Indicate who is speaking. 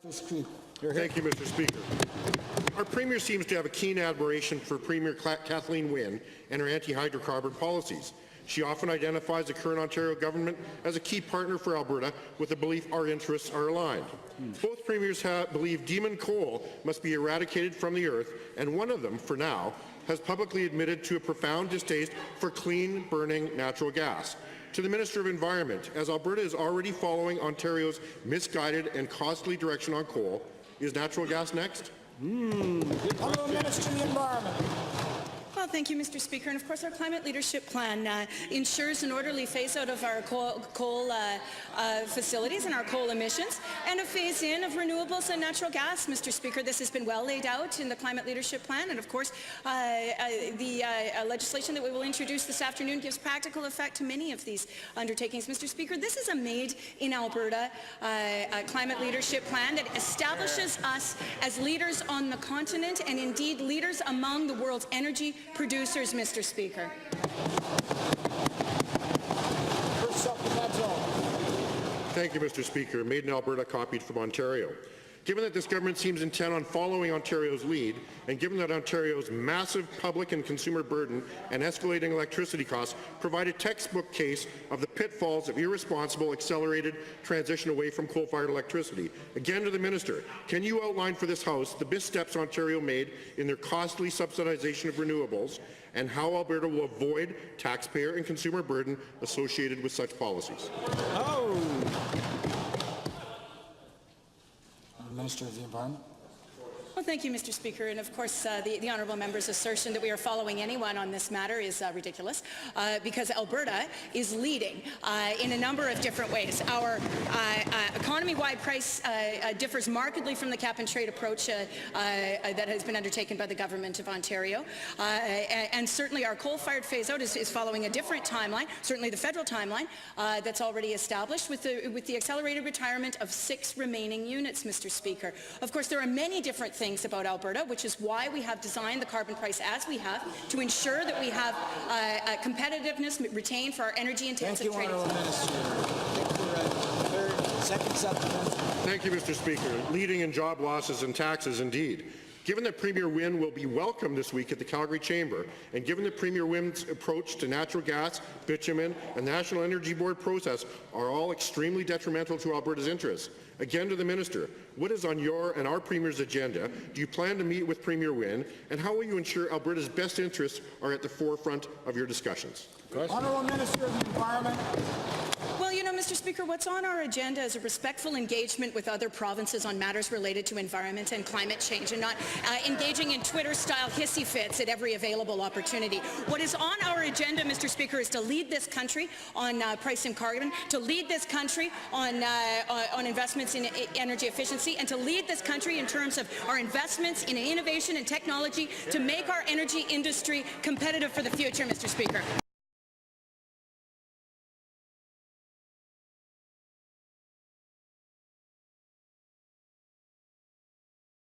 Speaker 1: Thank you, Mr. Speaker. Our Premier seems to have a keen admiration for Premier Kathleen Wynne and her anti-hydrocarbon policies. She often identifies the current Ontario government as a key partner for Alberta with the belief our interests are aligned. Both premiers believe demon coal must be eradicated from the earth, and one of them, for now, has publicly admitted to a profound distaste for clean-burning natural gas. To the Minister of Environment, as Alberta is already following Ontario's misguided and costly direction on coal, is natural gas next?
Speaker 2: Honourable Minister of the Environment.
Speaker 3: Well, thank you, Mr. Speaker. And of course, our climate leadership plan ensures an orderly phase-out of our coal facilities and our coal emissions, and a phase-in of renewables and natural gas, Mr. Speaker. This has been well laid out in the climate leadership plan, and of course, the legislation that we will introduce this afternoon gives practical effect to many of these undertakings, Mr. Speaker. This is a made-in-Alberta climate leadership plan that establishes us as leaders on the continent, and indeed leaders among the world's energy producers, Mr. Speaker.
Speaker 1: Thank you, Mr. Speaker. Made in Alberta, copied from Ontario. Given that this government seems intent on following Ontario's lead, and given that Ontario's massive public and consumer burden and escalating electricity costs provide a textbook case of the pitfalls of irresponsible, accelerated transition away from coal-fired electricity, again to the Minister, can you outline for this House the missteps Ontario made in their costly subsidization of renewables, and how Alberta will avoid taxpayer and consumer burden associated with such policies?
Speaker 2: Minister of the Environment.
Speaker 3: Well, thank you, Mr. Speaker. And of course, the honourable member's assertion that we are following anyone on this matter is ridiculous, because Alberta is leading in a number of different ways. Our economy-wide price differs markedly from the cap-and-trade approach that has been undertaken by the Government of Ontario. And certainly our coal-fired phase-out is following a different timeline, certainly the federal timeline that's already established with the accelerated retirement of 6 remaining units, Mr. Speaker. Of course, there are many different things about Alberta, which is why we have designed the carbon price as we have, to ensure that we have competitiveness retained for our energy-intensive trade.
Speaker 1: Thank you, Mr. Speaker. Leading in job losses and taxes, indeed. Given that Premier Wynne will be welcome this week at the Calgary Chamber, and given that Premier Wynne's approach to natural gas, bitumen, and National Energy Board process are all extremely detrimental to Alberta's interests, again to the Minister, what is on your and our Premier's agenda? Do you plan to meet with Premier Wynne, and how will you ensure Alberta's best interests are at the forefront of your discussions?
Speaker 2: Honourable Minister of the Environment.
Speaker 3: Well, you know, Mr. Speaker, what's on our agenda is a respectful engagement with other provinces on matters related to environment and climate change, and not engaging in Twitter-style hissy fits at every available opportunity. What is on our agenda, Mr. Speaker, is to lead this country on price and carbon, to lead this country on investments in energy efficiency, and to lead this country in terms of our investments in innovation and technology to make our energy industry competitive for the future, Mr. Speaker.